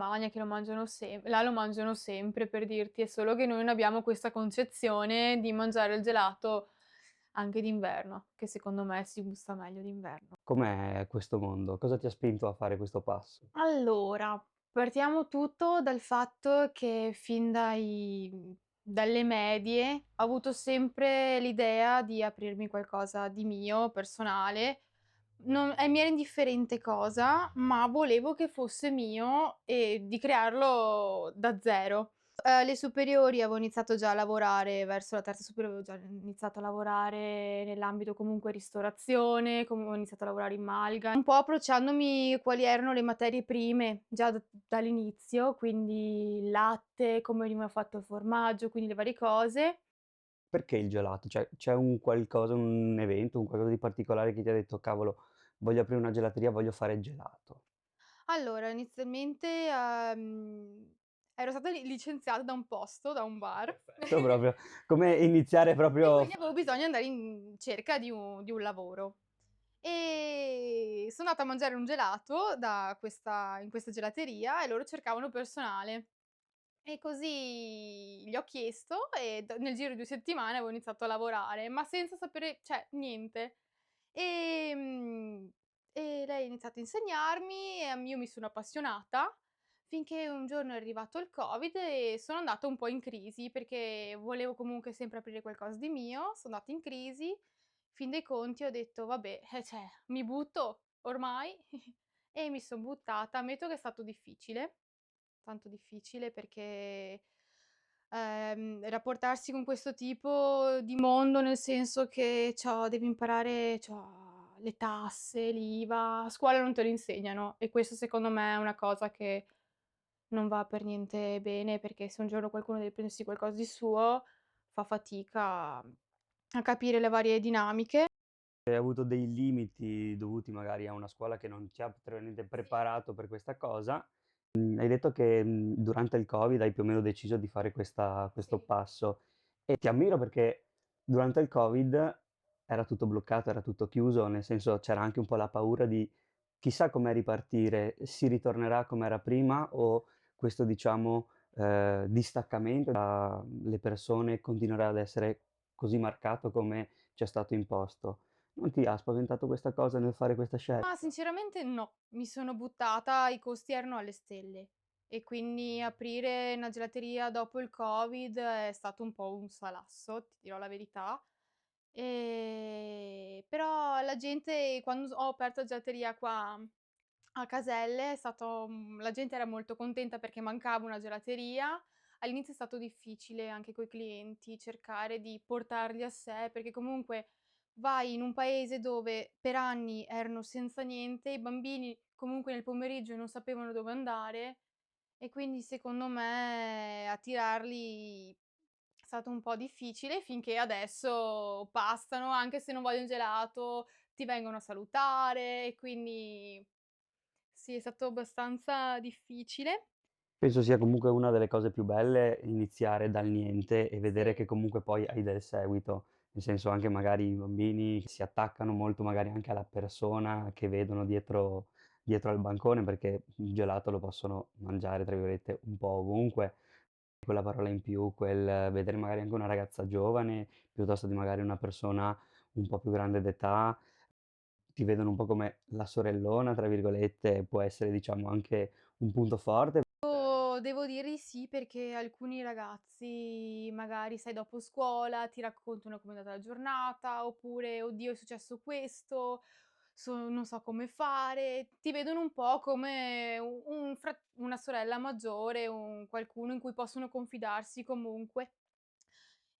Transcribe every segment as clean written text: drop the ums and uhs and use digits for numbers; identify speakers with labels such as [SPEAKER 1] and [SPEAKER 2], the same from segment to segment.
[SPEAKER 1] Spagna che lo mangiano là lo mangiano sempre per dirti, è solo che noi non abbiamo questa concezione di mangiare il gelato anche d'inverno, che secondo me si gusta meglio d'inverno.
[SPEAKER 2] Com'è questo mondo? Cosa ti ha spinto a fare questo passo?
[SPEAKER 1] Allora, partiamo tutto dal fatto che dalle medie ho avuto sempre l'idea di aprirmi qualcosa di mio, personale. Non mi era indifferente cosa, ma volevo che fosse mio e di crearlo da zero. Le superiori avevo iniziato già a lavorare, verso la terza superiore avevo già iniziato a lavorare nell'ambito comunque ristorazione, ho iniziato a lavorare in malga, un po' approcciandomi quali erano le materie prime già dall'inizio, quindi il latte, come veniva fatto il formaggio, quindi le varie cose.
[SPEAKER 2] Perché il gelato? Cioè, c'è un qualcosa, un evento, un qualcosa di particolare che ti ha detto: "Cavolo, voglio aprire una gelateria, voglio fare il gelato."
[SPEAKER 1] Allora, inizialmente, ero stata licenziata da un posto, da un bar.
[SPEAKER 2] Perfetto, proprio come iniziare
[SPEAKER 1] E
[SPEAKER 2] proprio
[SPEAKER 1] quindi avevo bisogno di andare in cerca di un lavoro. Sono andata a mangiare un gelato in questa gelateria e loro cercavano personale. E così gli ho chiesto e nel giro di 2 settimane avevo iniziato a lavorare, ma senza sapere cioè niente. Ehm, e lei ha iniziato a insegnarmi e io mi sono appassionata, finché un giorno è arrivato il Covid e sono andata un po' in crisi, perché volevo comunque sempre aprire qualcosa di mio, sono andata in crisi, fin dei conti ho detto: "Vabbè, cioè mi butto ormai." E mi son buttata. Ammetto che è stato difficile, tanto difficile perché, rapportarsi con questo tipo di mondo, nel senso che devi imparare le tasse, l'IVA, a scuola non te lo insegnano e questo secondo me è una cosa che non va per niente bene, perché se un giorno qualcuno deve prendersi qualcosa di suo, fa fatica a capire le varie dinamiche.
[SPEAKER 2] hai avuto dei limiti dovuti magari a una scuola che non ti ha probabilmente
[SPEAKER 1] Sì.
[SPEAKER 2] preparato per questa cosa. Hai detto che, durante il Covid hai più o meno deciso di fare questo
[SPEAKER 1] Sì.
[SPEAKER 2] passo e ti ammiro perché durante il Covid era tutto bloccato, era tutto chiuso, nel senso c'era anche un po' la paura di: "Chissà com'è ripartire, si ritornerà com'era prima o questo diciamo, distaccamento dalle persone continuerà ad essere così marcato come ci è stato imposto." Non ti ha spaventato questa cosa nel fare questa
[SPEAKER 1] Ma
[SPEAKER 2] scelta?
[SPEAKER 1] sinceramente no, mi sono buttata, i costi erano alle stelle e quindi aprire una gelateria dopo il Covid è stato un po' un salasso, ti dirò la verità. Però la gente quando ho aperto la gelateria qua a Caselle la gente era molto contenta perché mancava una gelateria. All'inizio è stato difficile anche coi clienti cercare di portarli a sé, perché comunque vai in un paese dove per anni erano senza niente, i bambini comunque nel pomeriggio non sapevano dove andare e quindi secondo me attirarli è stato un po' difficile finché adesso passano, anche se non vogliono gelato, ti vengono a salutare e quindi sì, è stato abbastanza difficile.
[SPEAKER 2] Penso sia comunque una delle cose più belle iniziare dal niente e vedere
[SPEAKER 1] Sì.
[SPEAKER 2] che comunque poi hai del seguito. Nel senso anche magari i bambini si attaccano molto magari anche alla persona che vedono dietro al bancone, perché il gelato lo possono "mangiare" tra virgolette un po' ovunque. Quella parola in più, quel vedere magari anche una ragazza giovane, piuttosto di magari una persona un po' più grande d'età, ti vedono un po' come "la sorellona" tra virgolette, può essere diciamo anche un punto forte.
[SPEAKER 1] Devo dire di sì, perché alcuni ragazzi magari, sai, dopo scuola ti raccontano com'è andata la giornata, oppure: "Oddio, è successo questo, non so come fare." Ti vedono un po' come una sorella maggiore, un qualcuno in cui possono confidarsi comunque.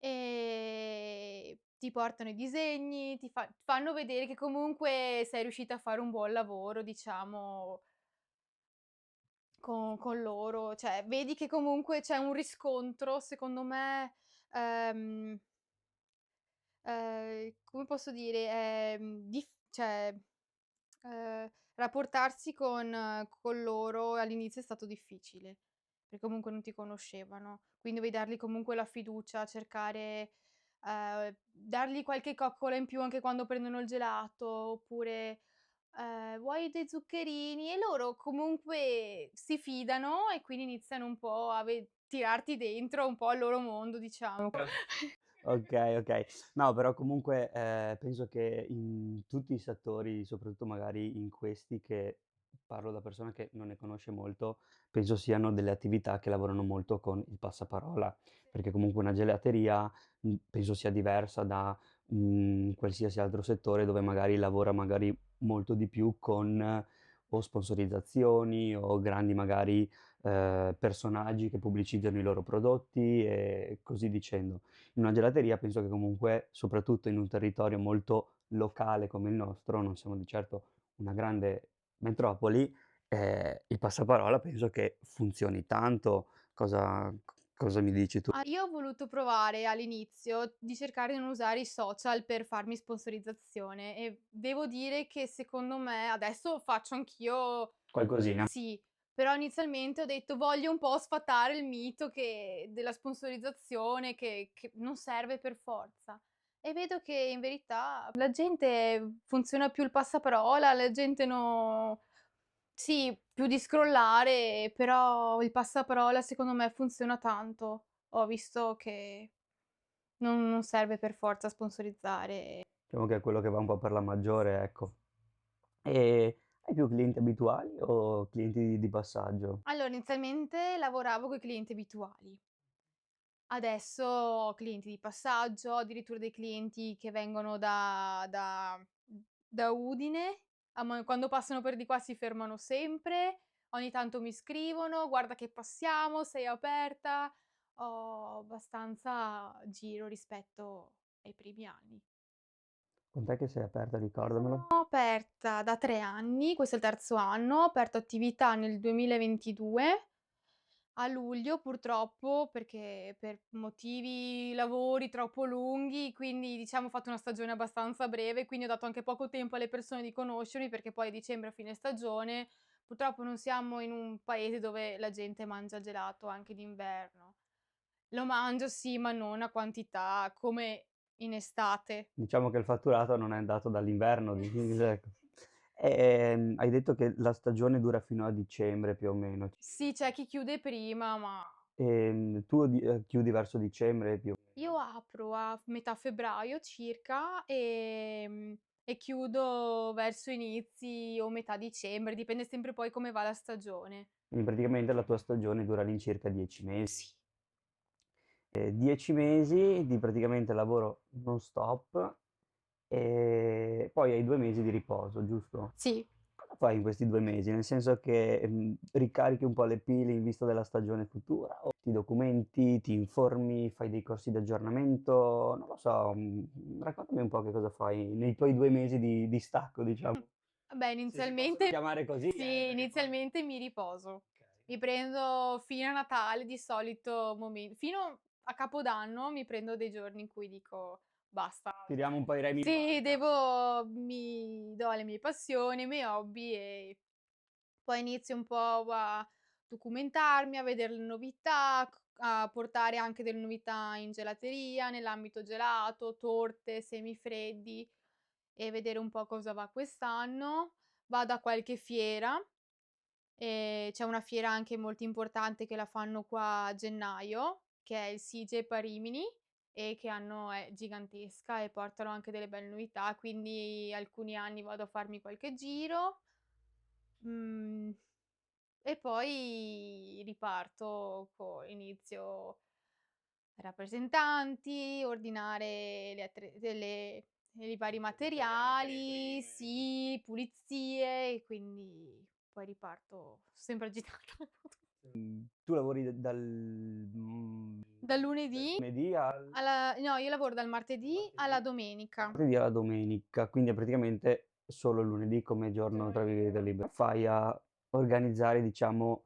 [SPEAKER 1] Ti portano i disegni, fanno vedere che comunque sei riuscita a fare un buon lavoro, diciamo con loro, cioè vedi che comunque c'è un riscontro, secondo me, ehm, come posso dire, rapportarsi con loro all'inizio è stato difficile, perché comunque non ti conoscevano, quindi devi dargli comunque la fiducia, cercare, dargli qualche coccola in più anche quando prendono il gelato, oppure "Vuoi dei zuccherini?" E loro comunque si fidano e quindi iniziano un po' a tirarti dentro un po' al loro mondo, diciamo.
[SPEAKER 2] Okay, okay. No, però comunque, penso che in tutti i settori, soprattutto magari in questi che parlo da persona che non ne conosce molto, penso siano delle attività che lavorano molto con il passaparola, perché comunque una gelateria, penso sia diversa da, qualsiasi altro settore dove magari lavora magari molto di più con o sponsorizzazioni o grandi magari, personaggi che pubblicizzano i loro prodotti e così dicendo. In una gelateria penso che comunque, soprattutto in un territorio molto locale come il nostro, non siamo di certo una grande metropoli, il passaparola penso che funzioni tanto. Cosa mi dici tu?
[SPEAKER 1] Io ho voluto provare all'inizio di cercare di non usare i social per farmi sponsorizzazione e devo dire che secondo me adesso faccio anch'io.
[SPEAKER 2] Qualcosina.
[SPEAKER 1] Sì, però inizialmente ho detto: "Voglio un po' sfatare il mito della sponsorizzazione che non serve per forza." E vedo che in verità la gente funziona più il passaparola, la gente sì, più di scrollare, però il passaparola secondo me funziona tanto. Ho visto che non serve per forza sponsorizzare.
[SPEAKER 2] Diciamo che è quello che va un po' per la maggiore, ecco. Hai più clienti abituali o clienti di passaggio?
[SPEAKER 1] Allora, inizialmente lavoravo coi clienti abituali. Adesso ho clienti di passaggio, ho addirittura dei clienti che vengono da Udine, quando passano per di qua si fermano sempre, ogni tanto mi scrivono: "Guarda che passiamo, sei aperta?" Ho abbastanza giro rispetto ai primi anni.
[SPEAKER 2] Quant'è che sei aperta, ricordamelo?
[SPEAKER 1] Sono aperta da 3 anni, questo è il terzo anno, ho aperto attività nel 2022, a luglio purtroppo, perché per motivi lavori troppo lunghi, quindi diciamo ho fatto una stagione abbastanza breve, quindi ho dato anche poco tempo alle persone di conoscermi, perché poi a dicembre a fine stagione. Purtroppo non siamo in un paese dove la gente mangia gelato anche d'inverno. Lo mangio sì, ma non a quantità come in estate.
[SPEAKER 2] Diciamo che il fatturato non è andato dall'inverno, di ecco. Hai detto che la stagione dura fino a dicembre più o meno.
[SPEAKER 1] Sì, c'è chi chiude prima, ma
[SPEAKER 2] Tu chiudi verso dicembre più
[SPEAKER 1] io apro a metà febbraio circa, e chiudo verso inizi o metà dicembre, dipende sempre poi come va la stagione.
[SPEAKER 2] quindi praticamente la tua stagione dura all'incirca 10 mesi.
[SPEAKER 1] Sì.
[SPEAKER 2] 10 mesi di praticamente lavoro non stop, e poi hai 2 mesi di riposo, giusto?
[SPEAKER 1] Sì.
[SPEAKER 2] Cosa fai in questi 2 mesi? Nel senso che, ricarichi un po' le pile in vista della stagione futura o ti documenti, ti informi, fai dei corsi di aggiornamento? Non lo so, raccontami un po' che cosa fai nei tuoi 2 mesi di stacco, diciamo.
[SPEAKER 1] Beh,
[SPEAKER 2] Se si possono chiamare così,
[SPEAKER 1] sì,
[SPEAKER 2] perché poi
[SPEAKER 1] inizialmente mi riposo.
[SPEAKER 2] okay.
[SPEAKER 1] Mi prendo fino a Natale di solito fino a Capodanno mi prendo dei giorni in cui dico: "Basta."
[SPEAKER 2] Tiriamo un po' i remi in
[SPEAKER 1] Sì,
[SPEAKER 2] barca.
[SPEAKER 1] mi do alle mie passioni, ai miei hobby e poi inizio un po' a documentarmi, a vedere le novità, a portare anche delle novità in gelateria, nell'ambito gelato, torte, semifreddi e vedere un po' cosa va quest'anno. Vado a qualche fiera, c'è una fiera anche molto importante che la fanno qua a gennaio, che è il SIGEP a Rimini e è gigantesca e portano anche delle belle novità, quindi alcuni anni vado a farmi qualche giro. Mhmm, e poi riparto inizio rappresentanti, ordinare le attre delle i vari materiali, sì, pulizie e quindi poi riparto sempre agitata.
[SPEAKER 2] Tu lavori
[SPEAKER 1] Dal
[SPEAKER 2] dal
[SPEAKER 1] lunedì
[SPEAKER 2] lunedì al
[SPEAKER 1] alla no, io lavoro dal martedì
[SPEAKER 2] martedì?
[SPEAKER 1] alla domenica.
[SPEAKER 2] Martedì alla domenica, quindi è praticamente solo il lunedì come giorno tra virgolette "libero". Fai a organizzare, diciamo,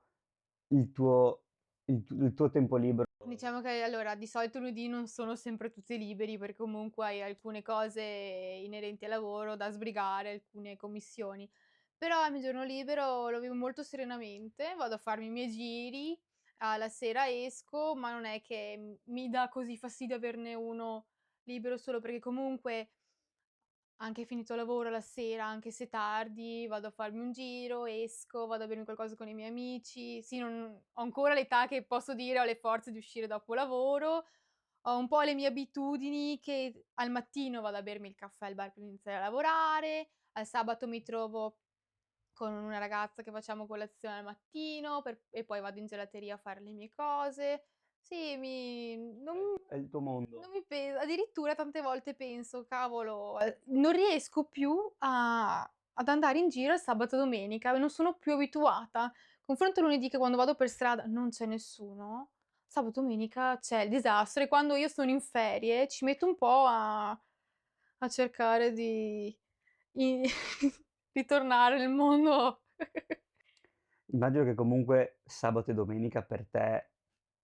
[SPEAKER 2] il tuo il tuo tempo libero?
[SPEAKER 1] Diciamo che allora di solito il lunedì non sono sempre tutti liberi, perché comunque hai alcune cose inerenti al lavoro da sbrigare, alcune commissioni. Però il mio giorno libero lo vivo molto serenamente, vado a farmi i miei giri, la sera esco, ma non è che mi dà così fastidio averne uno libero solo perché comunque Anche finito lavoro la sera, anche se tardi, vado a farmi un giro, esco, vado a bermi qualcosa con i miei amici. Sì, non ho ancora l'età che posso dire ho le forze di uscire dopo lavoro. Ho un po' le mie abitudini che al mattino vado a bermi il caffè al bar prima di iniziare a lavorare, al sabato mi trovo con una ragazza che facciamo colazione al mattino e poi vado in gelateria a fare le mie cose. Sì,
[SPEAKER 2] È il tuo mondo.
[SPEAKER 1] non mi pesa, addirittura tante volte penso: "Cavolo, non riesco più ad andare in giro il sabato e domenica, non sono più abituata." Confronto lunedì che quando vado per strada non c'è nessuno, sabato e domenica c'è il disastro e quando io sono in ferie ci metto un po' a cercare i di tornare nel mondo.
[SPEAKER 2] Immagino che comunque sabato e domenica per te,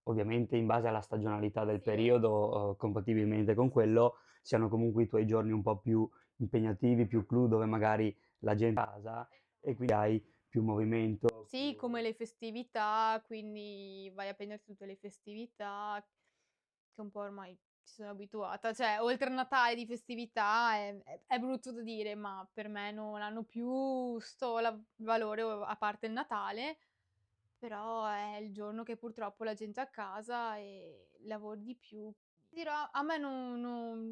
[SPEAKER 2] ovviamente in base alla stagionalità del
[SPEAKER 1] Sì.
[SPEAKER 2] periodo, compatibilmente con quello, siano comunque i tuoi giorni un po' più impegnativi, più clou, dove magari la gente è a casa e quindi hai più movimento,
[SPEAKER 1] Sì,
[SPEAKER 2] più
[SPEAKER 1] come le festività, quindi vai a prenderti tutte le festività, che un po' ormai ci sono abituata. Cioè, oltre a Natale di festività è brutto da dire, ma per me non hanno più 'sto valore o a parte il Natale, però è il giorno che purtroppo la gente è a casa e lavori di più. Ti dirò, a me non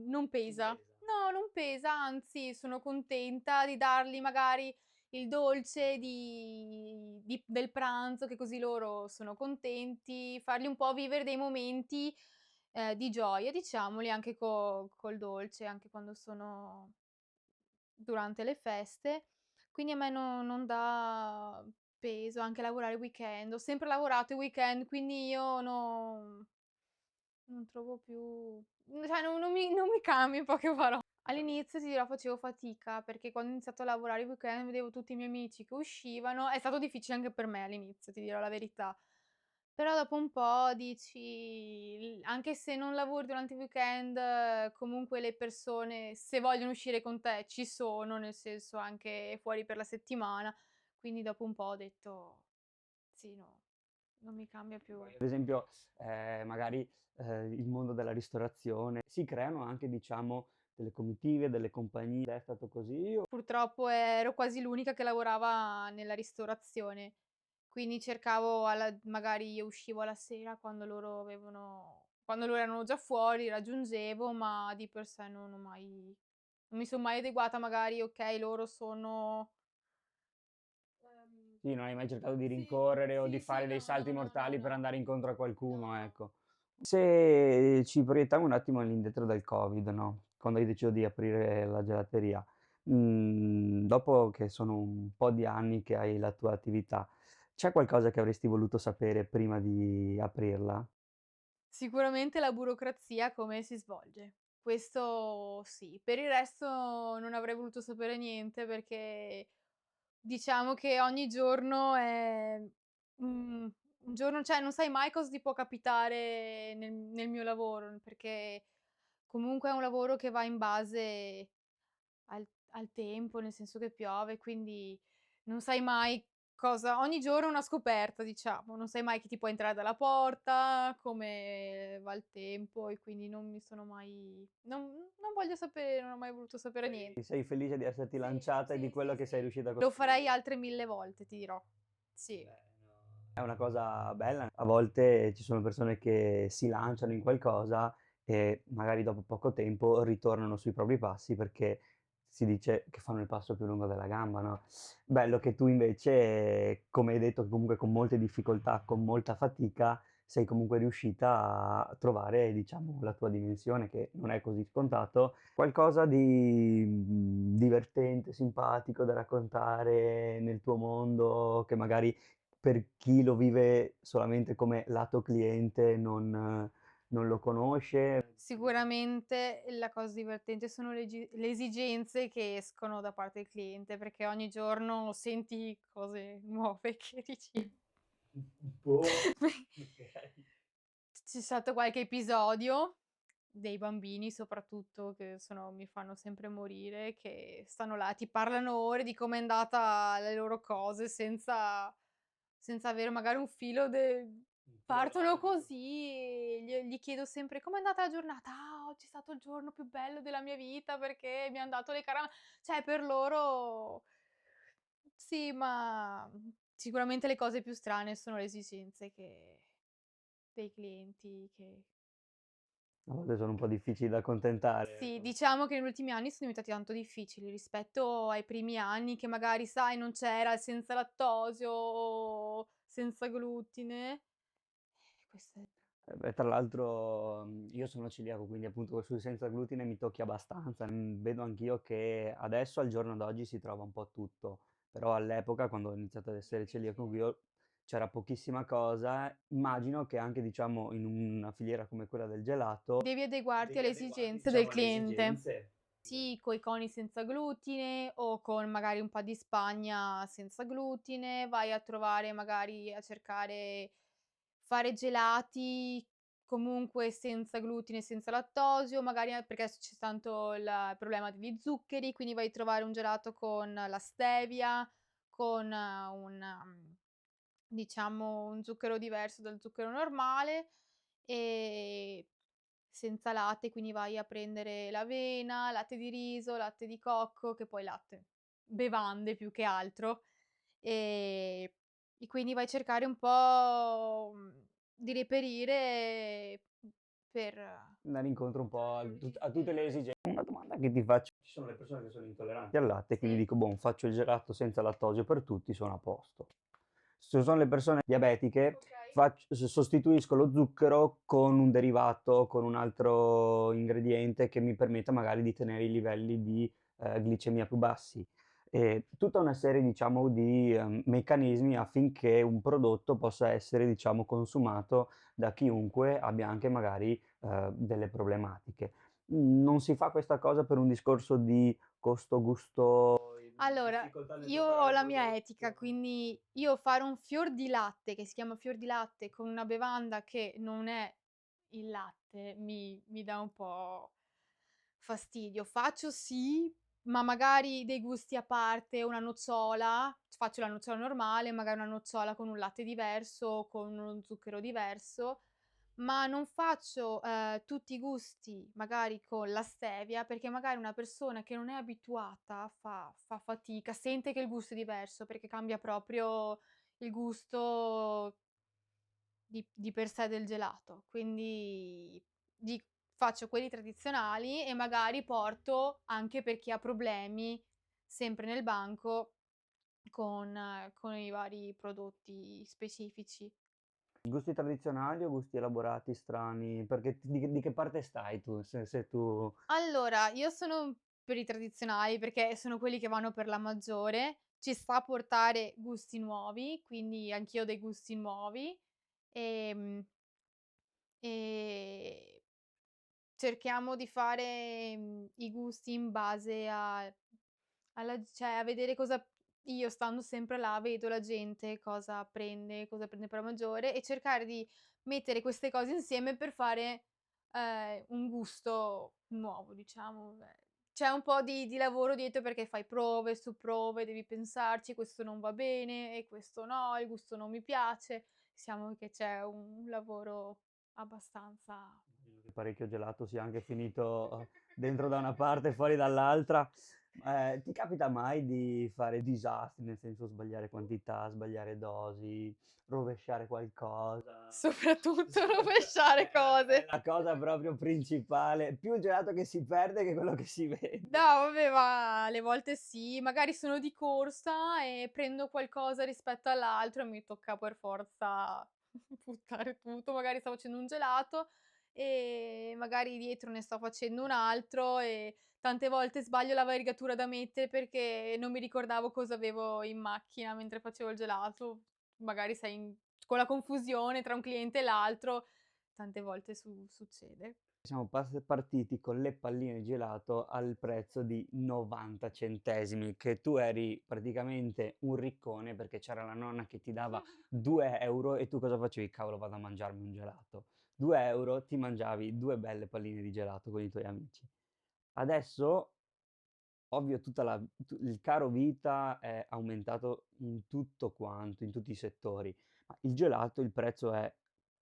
[SPEAKER 2] non
[SPEAKER 1] pesa.
[SPEAKER 2] pesa.
[SPEAKER 1] No, non pesa, anzi sono contenta di dargli magari il dolce del pranzo, che così loro sono contenti, fargli un po' vivere dei momenti, di gioia, diciamoli, anche col dolce, anche quando sono durante le feste. Quindi a me non dà peso anche lavorare il weekend. Ho sempre lavorato i weekend, quindi io non trovo più cioè non mi cambia in poche paro all'inizio ti dirò facevo fatica, perché quando ho iniziato a lavorare i weekend vedevo tutti i miei amici che uscivano, è stato difficile anche per me all'inizio, ti dirò la verità. Però dopo un po' dici anche se non lavori durante il weekend, comunque le persone, se vogliono uscire con te ci sono, nel senso anche fuori per la settimana, quindi dopo un po' ho detto: "Sì, no, non mi cambia più".
[SPEAKER 2] Ad esempio, magari, il mondo della ristorazione, si creano anche diciamo delle comitive, delle compagnie, è stato così o
[SPEAKER 1] Purtroppo ero quasi l'unica che lavorava nella ristorazione, quindi cercavo magari io uscivo alla sera quando loro erano già fuori, raggiungevo, ma di per sé non mi son mai adeguata magari, okay, loro sono
[SPEAKER 2] sì, non hai mai cercato di
[SPEAKER 1] sì,
[SPEAKER 2] rincorrere o di
[SPEAKER 1] sì, sì,
[SPEAKER 2] fare dei
[SPEAKER 1] no, no,
[SPEAKER 2] salti
[SPEAKER 1] no, no, no,
[SPEAKER 2] mortali per
[SPEAKER 1] no.
[SPEAKER 2] andare incontro a qualcuno,
[SPEAKER 1] No.
[SPEAKER 2] ecco. Se ci proiettiamo un attimo all'indietro del Covid, no, quando hai deciso di aprire la gelateria, dopo che sono un po' di anni che hai la tua attività, c'è qualcosa che avresti voluto sapere prima di aprirla?
[SPEAKER 1] Sicuramente la burocrazia come si svolge. Questo sì. Per il resto non avrei voluto sapere niente perché diciamo che ogni giorno è, un giorno cioè non sai mai cosa ti può capitare nel mio lavoro, perché comunque è un lavoro che va in base al tempo, nel senso che piove, quindi non sai mai cosa ogni giorno è una scoperta, diciamo. Non sai mai chi ti può entrare dalla porta, come va il tempo e quindi non mi sono mai non voglio sapere, non ho mai voluto sapere niente.
[SPEAKER 2] Sei felice di esserti
[SPEAKER 1] Sì,
[SPEAKER 2] lanciata e di
[SPEAKER 1] sì,
[SPEAKER 2] quello
[SPEAKER 1] sì,
[SPEAKER 2] che sei
[SPEAKER 1] sì.
[SPEAKER 2] riuscita a
[SPEAKER 1] Lo
[SPEAKER 2] costruire.
[SPEAKER 1] farei altre 1000 volte, ti dirò. Sì.
[SPEAKER 2] Beh, no, è una cosa bella. A volte ci sono persone che si lanciano in qualcosa e magari dopo poco tempo ritornano sui propri passi perché si dice che fanno il passo più lungo della gamba, no? Bello che tu invece, come hai detto, comunque con molte difficoltà, con molta fatica, sei comunque riuscita a trovare, diciamo, la tua dimensione, che non è così scontato. Qualcosa di, divertente, simpatico da raccontare nel tuo mondo, che magari per chi lo vive solamente come lato cliente non lo conosce?
[SPEAKER 1] Sicuramente la cosa divertente sono le esigenze che escono da parte del cliente, perché ogni giorno senti cose nuove che dici
[SPEAKER 2] Boh, okay.
[SPEAKER 1] c'è stato qualche episodio dei bambini soprattutto che mi fanno sempre morire, che stanno là, ti parlano ore di com'è andata le loro cose senza avere magari un filo de
[SPEAKER 2] Un filo
[SPEAKER 1] partono
[SPEAKER 2] logico.
[SPEAKER 1] così e gli chiedo sempre: "Com'è andata la giornata?" oggi è stato il giorno più bello della mia vita perché mi han dato le cioè per loro sì, ma, sicuramente le cose più strane sono le esigenze che dei clienti che
[SPEAKER 2] A volte sono un po' difficili da accontentare,
[SPEAKER 1] sì,
[SPEAKER 2] ecco.
[SPEAKER 1] diciamo che negli ultimi anni sono diventati tanto difficili rispetto ai primi anni che magari, sai, non c'era il senza lattosio o senza glutine. Queste
[SPEAKER 2] Beh, tra l'altro, io sono celiaco, quindi appunto sul senza glutine mi tocchi abbastanza. Vedo anch'io che adesso al giorno d'oggi si trova un po' tutto, però all'epoca quando ho iniziato ad essere celiaco io c'era pochissima cosa. Immagino che anche, diciamo, in una filiera come quella del gelato
[SPEAKER 1] devi adeguarti
[SPEAKER 2] devi
[SPEAKER 1] alle
[SPEAKER 2] adeguarti,
[SPEAKER 1] esigenze del
[SPEAKER 2] diciamo, alle
[SPEAKER 1] cliente.
[SPEAKER 2] esigenze.
[SPEAKER 1] Sì, coi coni senza glutine o con magari un po' di Spagna senza glutine, vai a trovare magari a cercare fare gelati comunque senza glutine, senza lattosio, magari perché adesso c'è tanto il problema degli zuccheri, quindi vai a trovare un gelato con la stevia, con diciamo un zucchero diverso dal zucchero normale, ehm, senza latte, quindi vai a prendere l'avena, latte di riso, latte di cocco, che poi latte bevande più che altro, ehm, e quindi vai a cercare un po', di reperire, per
[SPEAKER 2] Andare incontro un po' a tutte le esigenze. Una domanda che ti faccio: ci sono le persone che sono intolleranti al latte, quindi
[SPEAKER 1] sì,
[SPEAKER 2] dico: "Boh, faccio il gelato senza lattosio per tutti, sono a posto." Se sono le persone diabetiche,
[SPEAKER 1] okay.
[SPEAKER 2] sostituisco lo zucchero con un derivato, con un altro ingrediente che mi permetta magari di tenere i livelli di, glicemia più bassi. Tutta una serie, diciamo, di, meccanismi affinché un prodotto possa essere, diciamo, consumato da chiunque abbia anche magari, delle problematiche. Non si fa questa cosa per un discorso di costo, gusto,
[SPEAKER 1] Allora,
[SPEAKER 2] difficoltà nel
[SPEAKER 1] io ho
[SPEAKER 2] preparare il
[SPEAKER 1] la mia etica,
[SPEAKER 2] prodotto?
[SPEAKER 1] quindi io fare un fior di latte, che si chiama fior di latte, con una bevanda che non è il latte, mi dà un po' fastidio. Faccio sì, ma magari dei gusti a parte, una nocciola, faccio la nocciola normale, magari una nocciola con un latte diverso, con uno zucchero diverso, ma non faccio, tutti i gusti magari con la stevia, perché magari una persona che non è abituata fa fatica, sente che il gusto è diverso, perché cambia proprio il gusto di per sé del gelato. Quindi di faccio quelli tradizionali e magari porto, anche per chi ha problemi, sempre nel banco con i vari prodotti specifici.
[SPEAKER 2] Gusti tradizionali o gusti elaborati, strani? Perché di che parte stai tu? Se tu
[SPEAKER 1] Allora, io sono per i tradizionali perché sono quelli che vanno per la maggiore. Ci sta a portare gusti nuovi, quindi anch'io ho dei gusti nuovi. Ehm, e cerchiamo di fare, i gusti in base cioè a vedere cosa io stando sempre là vedo la gente cosa prende per la maggiore e cercare di mettere queste cose insieme per fare, un gusto nuovo diciamo. C'è un po' di lavoro dietro perché fai prove su prove, devi pensarci: "Questo non va bene e questo no, il gusto non mi piace." Diciamo che c'è un lavoro abbastanza
[SPEAKER 2] immagino che parecchio gelato sia anche finito, dentro da una parte e fuori dall'altra. Ti capita mai di fare disastri, nel senso sbagliare quantità, sbagliare dosi, rovesciare qualcosa?
[SPEAKER 1] soprattutto
[SPEAKER 2] Soprattutto
[SPEAKER 1] rovesciare
[SPEAKER 2] è
[SPEAKER 1] cose.
[SPEAKER 2] la cosa proprio principale. Più il gelato che si perde che quello che si
[SPEAKER 1] No,
[SPEAKER 2] vende.
[SPEAKER 1] vabbè, ma alle volte sì, magari sono di corsa e prendo qualcosa rispetto all'altro e mi tocca per forza buttare tutto. Magari sto facendo un gelato e magari dietro ne sto facendo un altro e tante volte sbaglio la variegatura da mettere perché non mi ricordavo cosa avevo in macchina mentre facevo il gelato. Magari sei con la confusione tra un cliente e l'altro, tante volte succede.
[SPEAKER 2] Siamo partiti con le palline di gelato al prezzo di 90 centesimi, che tu eri praticamente un riccone perché c'era la nonna che ti dava 2 € e tu cosa facevi? "Cavolo, vado a mangiarmi un gelato." 2 € ti mangiavi 2 belle palline di gelato con i tuoi amici. Adesso, ovvio, il caro vita è aumentato in tutto quanto, in tutti i settori, ma il gelato il prezzo è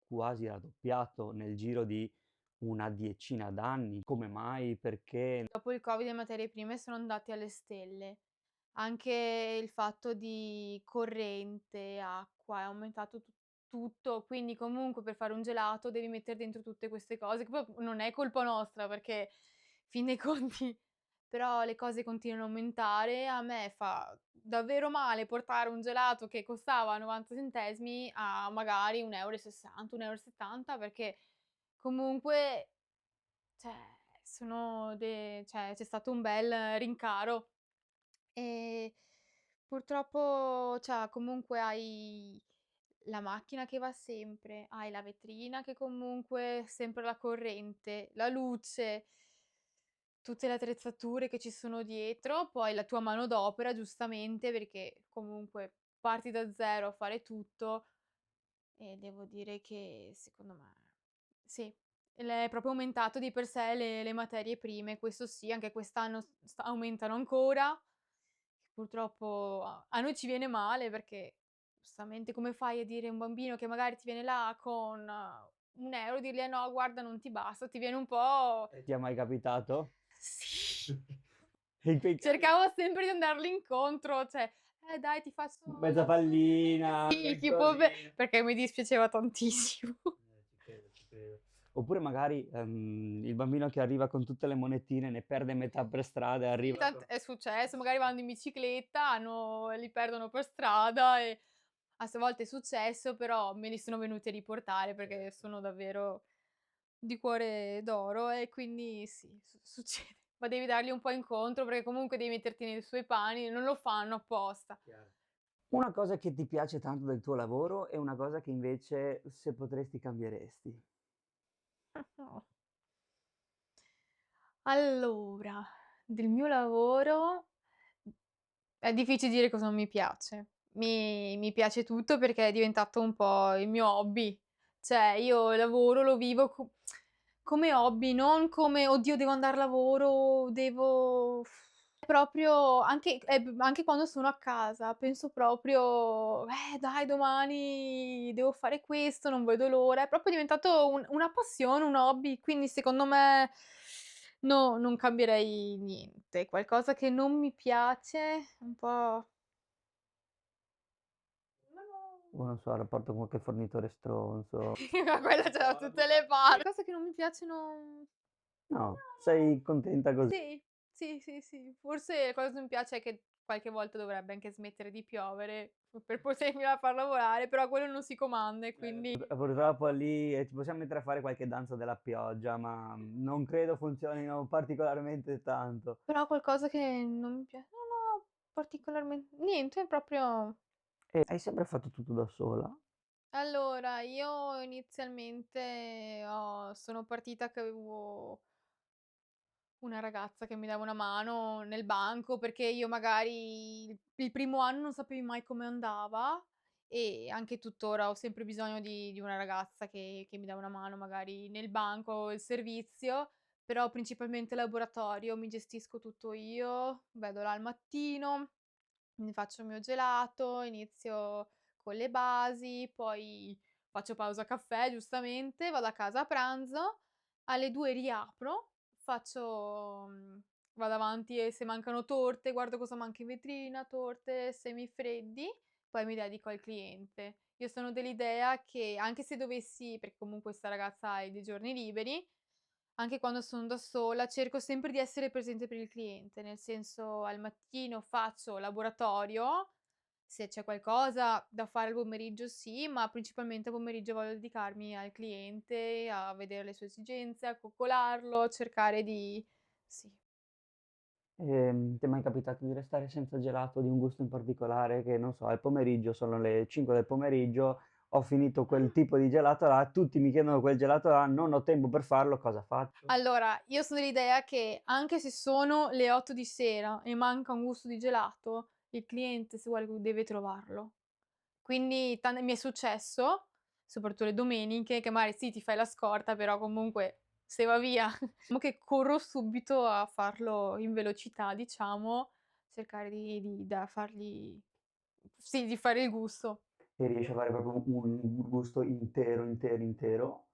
[SPEAKER 2] quasi raddoppiato nel giro di una decina d'anni. Come mai? Perché?
[SPEAKER 1] Dopo il Covid le materie prime sono andate alle stelle. Anche il fatto di corrente, acqua, è aumentato tutto, quindi comunque per fare un gelato devi metter dentro tutte queste cose, che poi non è colpa nostra perché fin dei conti però le cose continuano a aumentare. A me fa davvero male portare un gelato che costava 90 centesimi a magari 1,60 €, 1,70 € perché comunque, cioè c'è stato un bel rincaro. Ehm, Purtroppo comunque hai la macchina che va sempre, hai la vetrina che comunque sempre la corrente, la luce, tutte le attrezzature che ci sono dietro, poi la tua manodopera giustamente, perché comunque parti da zero a fare tutto e devo dire che secondo me sì, è proprio aumentato di per sé le materie prime, questo sì, anche quest'anno aumentano ancora. Purtroppo a noi ci viene male perché giustamente come fai a dire a un bambino che magari ti viene là con 1 €, dirgli: "Eh no, guarda non ti basta", ti viene un po'
[SPEAKER 2] Ti è mai capitato?
[SPEAKER 1] sì.
[SPEAKER 2] In quei casi
[SPEAKER 1] Cercavo sempre di andargli incontro, cioè: dai ti faccio
[SPEAKER 2] mezza pallina,
[SPEAKER 1] sì, tipo
[SPEAKER 2] qualcosina.
[SPEAKER 1] perché mi dispiaceva tantissimo.
[SPEAKER 2] Ci credo, ci credo. Oppure magari, il bambino che arriva con tutte le monetine, ne perde metà per strada e
[SPEAKER 1] Sì,
[SPEAKER 2] arriva
[SPEAKER 1] è successo, magari vanno in bicicletta, li perdono per strada e a volte è successo, però me li sono venuti a riportare perché
[SPEAKER 2] certo.
[SPEAKER 1] sono davvero di cuore d'oro e quindi sì, succede. Ma devi dargli un po' incontro perché comunque devi metterti nei suoi panni, non lo fanno apposta.
[SPEAKER 2] Chiaro. Una cosa che ti piace tanto del tuo lavoro e una cosa che invece se potresti cambieresti.
[SPEAKER 1] Allora, del mio lavoro è difficile dire cosa non mi piace. Mi piace tutto perché è diventato un po' il mio hobby. Cioè io il lavoro lo vivo come hobby, non come: "Oddio devo andare a lavoro, devo" proprio anche quando sono a casa penso proprio: dai domani devo fare questo, non vedo l'ora." È proprio diventato una passione, un hobby, quindi secondo me no, non cambierei niente. Qualcosa che non mi piace, un po' ma
[SPEAKER 2] O
[SPEAKER 1] no
[SPEAKER 2] non so, il rapporto con qualche fornitore stronzo.
[SPEAKER 1] ma quella c'è da tutte le parti. Cose che non mi piacciono
[SPEAKER 2] No, sei
[SPEAKER 1] no.
[SPEAKER 2] contenta così.
[SPEAKER 1] Sì, sì, sì, sì. Forse la cosa che non mi piace è che qualche volta dovrebbe anche smettere di piovere per potermi a far lavorare, però quello non si comanda e quindi
[SPEAKER 2] Purtroppo lì, ci possiamo mettere a fare qualche danza della pioggia, ma, non credo funzionino particolarmente tanto.
[SPEAKER 1] però qualcosa che non mi no, no, niente, proprio
[SPEAKER 2] E hai sempre fatto tutto da sola?
[SPEAKER 1] allora io inizialmente sono partita che avevo una ragazza che mi dava una mano nel banco, perché io magari il primo anno non sapevi mai come andava e anche tuttora ho sempre bisogno di una ragazza che mi dà una mano magari nel banco, il servizio, però principalmente laboratorio, mi gestisco tutto io, vado là al mattino, mi faccio il mio gelato, inizio con le basi, poi faccio pausa caffè giustamente, vado a casa a pranzo, alle 2 riapro, vado avanti e se mancano torte, guardo cosa manca in vetrina, torte, semifreddi, poi mi dedico al cliente. Io sono dell'idea che anche se dovessi perché comunque 'sta ragazza ha dei giorni liberi, anche quando son da sola cerco sempre di essere presente per il cliente, nel senso al mattino faccio laboratorio, se c'è qualcosa da fare al pomeriggio sì, ma principalmente al pomeriggio voglio dedicarmi al cliente, a vedere le sue esigenze, a coccolarlo, cercare di sì.
[SPEAKER 2] Ti è mai capitato di restare senza gelato di un gusto in particolare che, non so, al pomeriggio, sono le 5 del pomeriggio, ho finito quel tipo di gelato là, tutti mi chiedono quel gelato là, non ho tempo per farlo, cosa faccio?
[SPEAKER 1] Allora, io sono dell'idea che anche se sono le 8 di sera e manca un gusto di gelato, il cliente se vuole deve trovarlo. Quindi mi è successo, soprattutto le domeniche, che magari sì, ti fai la scorta, però comunque se va via diciamo che corro subito a farlo in velocità, diciamo, cercare di da fargli sì, di fare il gusto.
[SPEAKER 2] E riesci a fare proprio un gusto intero, intero, intero?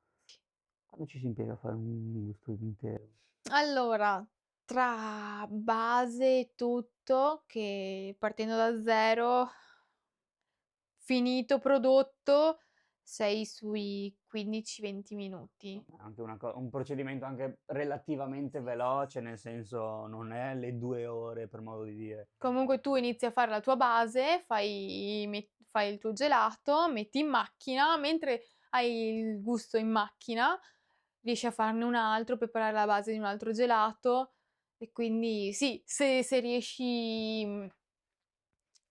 [SPEAKER 2] Quanto ci si impiega a fare un gusto intero?
[SPEAKER 1] Allora, tra base e tutto, che partendo da 0, finito prodotto, sei sui 15, 20 minuti.
[SPEAKER 2] Anche un procedimento anche relativamente veloce, nel senso non è le 2 ore per modo di dire.
[SPEAKER 1] Comunque tu inizi a fare la tua base, fai il tuo gelato, metti in macchina, mentre hai il gusto in macchina, riesci a farne un altro, preparare la base di un altro gelato e quindi sì, se riesci,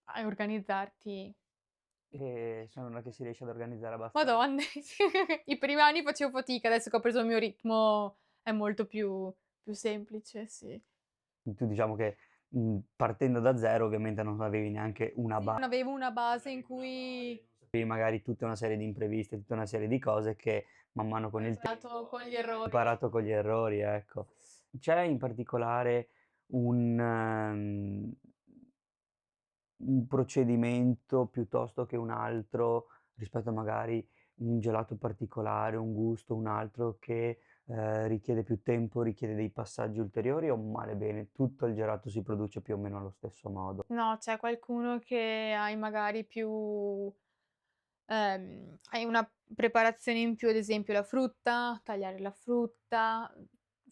[SPEAKER 1] a organizzarti.
[SPEAKER 2] Sembra che si riesce ad organizzare abbastanza.
[SPEAKER 1] Madonne, i primi anni facevo fatica, adesso che ho preso il mio ritmo è molto più semplice, sì.
[SPEAKER 2] Tu diciamo che, partendo da 0 ovviamente non avevi neanche una
[SPEAKER 1] Sì, non avevo una base in cui
[SPEAKER 2] sapevi magari tutta una serie di imprevisti, tutta una serie di cose che man mano con
[SPEAKER 1] ho
[SPEAKER 2] il tempo
[SPEAKER 1] imparato con gli
[SPEAKER 2] hai
[SPEAKER 1] errori.
[SPEAKER 2] imparato con gli errori, ecco. C'è in particolare un un procedimento piuttosto che un altro, rispetto a magari un gelato particolare, un gusto, un altro che, richiede più tempo, richiede dei passaggi ulteriori o male bene, tutto il gelato si produce più o meno allo stesso modo?
[SPEAKER 1] No, c'è qualcuno che hai magari hai una preparazione in più, ad esempio la frutta, tagliare la frutta,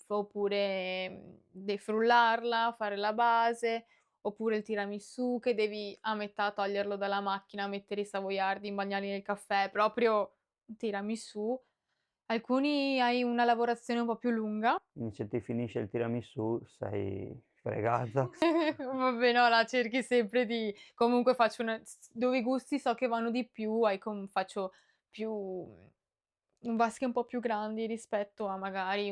[SPEAKER 1] oppure, defrullarla, fare la base, oppure il tiramisù che devi a metà toglierlo dalla macchina, mettere i savoiardi, imbagnarli nel caffè, proprio tiramisù. Alcuni hai una lavorazione un po' più lunga.
[SPEAKER 2] Quindi se ti finisce il tiramisù sei fregata.
[SPEAKER 1] Vabbè no, la cerchi sempre di comunque faccio una dove i gusti so che vanno di più, faccio più vasche un po' più grandi rispetto a magari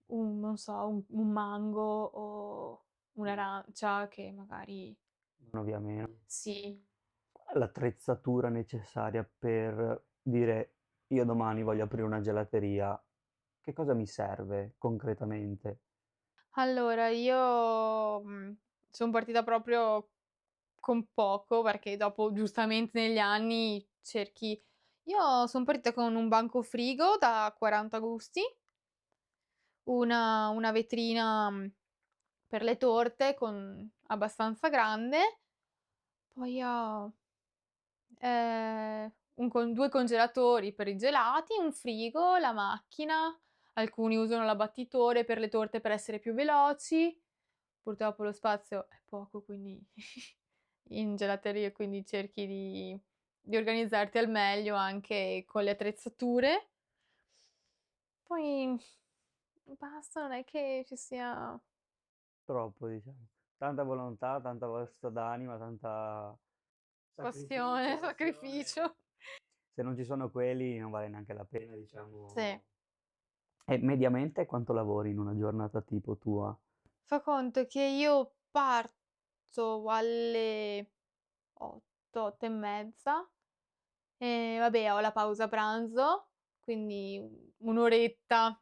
[SPEAKER 1] non so, un mango o un'arancia che magari
[SPEAKER 2] Uno via meno.
[SPEAKER 1] sì.
[SPEAKER 2] Qual è l'attrezzatura necessaria per dire: "Io domani voglio aprire una gelateria." Che cosa mi serve concretamente?
[SPEAKER 1] Allora io, son partita proprio con poco, perché dopo giustamente negli anni cerchi io son partita con un banco frigo da 40 gusti, una vetrina, per le torte abbastanza grande, poi ho, un con 2 congelatori per i gelati, un frigo, la macchina, alcuni usano l'abbattitore per le torte per essere più veloci. Purtroppo lo spazio è poco, quindi in gelateria, quindi cerchi di organizzarti al meglio anche con le attrezzature. Poi basta, non è che ci sia
[SPEAKER 2] Troppo diciamo. Tanta volontà, tanta forza d'anima, tanta
[SPEAKER 1] passione,
[SPEAKER 2] sacrificio, passione.
[SPEAKER 1] sacrificio.
[SPEAKER 2] Se non ci sono quelli non vale neanche la pena diciamo.
[SPEAKER 1] Sì.
[SPEAKER 2] E mediamente quanto lavori in una giornata tipo tua?
[SPEAKER 1] Fa conto che io parto alle 8, 8 e mezza e vabbè ho la pausa pranzo, quindi un'oretta,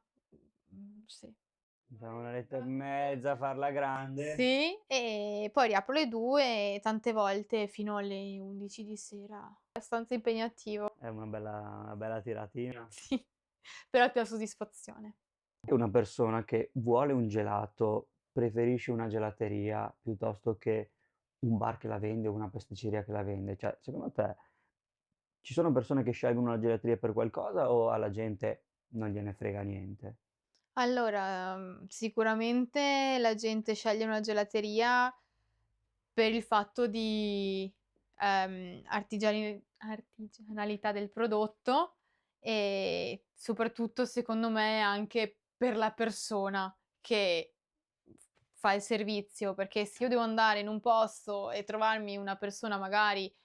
[SPEAKER 1] sì.
[SPEAKER 2] Diciamo 1 oretta e mezza, farla grande.
[SPEAKER 1] Sì, e poi riapro alle 2 e tante volte fino alle 11 di sera. Abbastanza impegnativo,
[SPEAKER 2] È una bella tiratina.
[SPEAKER 1] sì, però ti dà soddisfazione.
[SPEAKER 2] E una persona che vuole un gelato preferisce una gelateria piuttosto che un bar che la vende o una pasticceria che la vende? Cioè, secondo te ci sono persone che scelgono la gelateria per qualcosa o alla gente non gliene frega niente?
[SPEAKER 1] Allora, sicuramente la gente sceglie una gelateria per il fatto di, artigianalità del prodotto e soprattutto secondo me anche per la persona che fa il servizio, perché se io devo andare in un posto e trovarmi una persona magari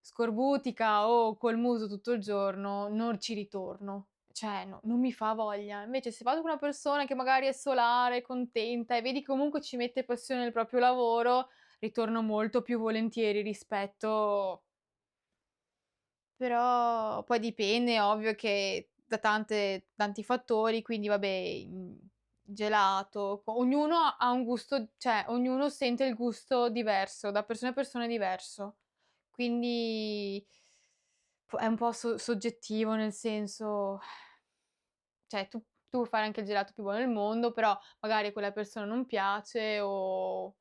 [SPEAKER 1] scorbutica o col muso tutto il giorno, non ci ritorno. Cioè, non mi fa voglia. Invece se vado con una persona che magari è solare, contenta e vedi comunque ci mette passione nel proprio lavoro, ritorno molto più volentieri rispetto però poi dipende, è ovvio che da tanti fattori, quindi vabbè, gelato, ognuno ha un gusto cioè ognuno sente il gusto diverso, da persona a persona è diverso. Quindi è un po' soggettivo, nel senso, cioè tu puoi fare anche il gelato più buono del mondo, però magari a quella persona non piace o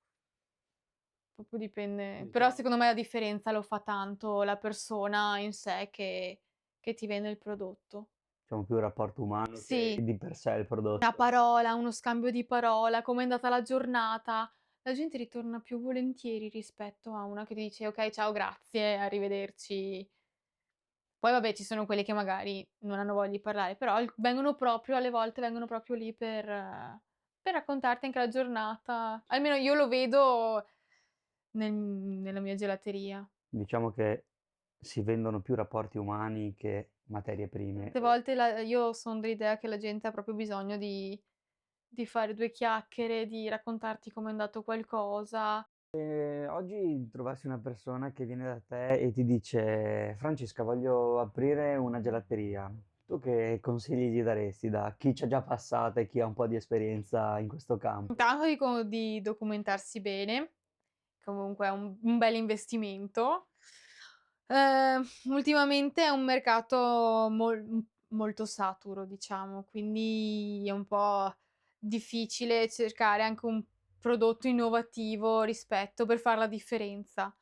[SPEAKER 1] proprio dipende. Però
[SPEAKER 2] Diciamo
[SPEAKER 1] secondo me la differenza lo fa tanto la persona in sé che ti vende il prodotto.
[SPEAKER 2] diciamo più il rapporto umano che
[SPEAKER 1] Sì,
[SPEAKER 2] di per sé il
[SPEAKER 1] una
[SPEAKER 2] prodotto.
[SPEAKER 1] parola, uno scambio di parola, com'è andata la giornata. La gente ritorna più volentieri rispetto a una che ti dice: "Okay, ciao, grazie, arrivederci". Poi vabbè, ci sono quelli che magari non hanno voglia di parlare, però vengono proprio alle volte vengono proprio lì per raccontarti anche la giornata. Almeno io lo vedo nella mia gelateria.
[SPEAKER 2] Diciamo che si vendono più rapporti umani che materie prime
[SPEAKER 1] Tante
[SPEAKER 2] o
[SPEAKER 1] volte io son dell'idea che la gente ha proprio bisogno di fare 2 chiacchiere, di raccontarti com'è andato qualcosa.
[SPEAKER 2] oggi trovassi una persona che viene da te e ti dice: "Francesca, voglio aprire una gelateria." Tu che consigli gli daresti da chi c'ha già passata e chi ha un po' di esperienza in questo campo?
[SPEAKER 1] Intanto dico di documentarsi bene, comunque è un bell'investimento. Ultimamente è un mercato molto saturo, diciamo, quindi è un po' difficile cercare anche un prodotto innovativo rispetto per far la differenza.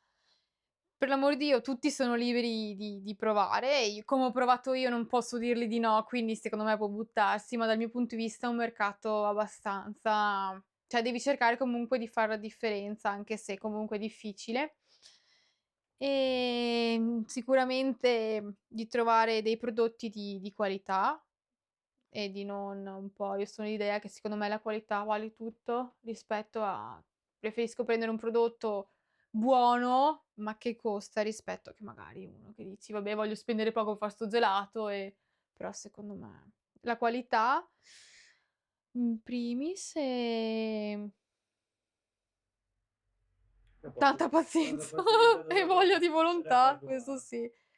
[SPEAKER 1] Per l'amor di Dio, tutti sono liberi di provare e come ho provato io non posso dirgli di no, quindi secondo me può buttarsi, ma dal mio punto di vista è un mercato abbastanza, cioè devi cercare comunque di far la differenza, anche se comunque è difficile. Sicuramente di trovare dei prodotti di qualità e di non un po' io sono l'idea che secondo me la qualità vale tutto rispetto a preferisco prendere un prodotto buono, ma che costa rispetto che magari uno che dici: "Vabbè, voglio spendere poco per far 'sto gelato e" però secondo me la qualità in primis,
[SPEAKER 2] E poi
[SPEAKER 1] tanta
[SPEAKER 2] tanta
[SPEAKER 1] pazienza
[SPEAKER 2] pazienza,
[SPEAKER 1] e
[SPEAKER 2] tanta
[SPEAKER 1] voglia di
[SPEAKER 2] rapporto
[SPEAKER 1] volontà, questo
[SPEAKER 2] umano.
[SPEAKER 1] sì.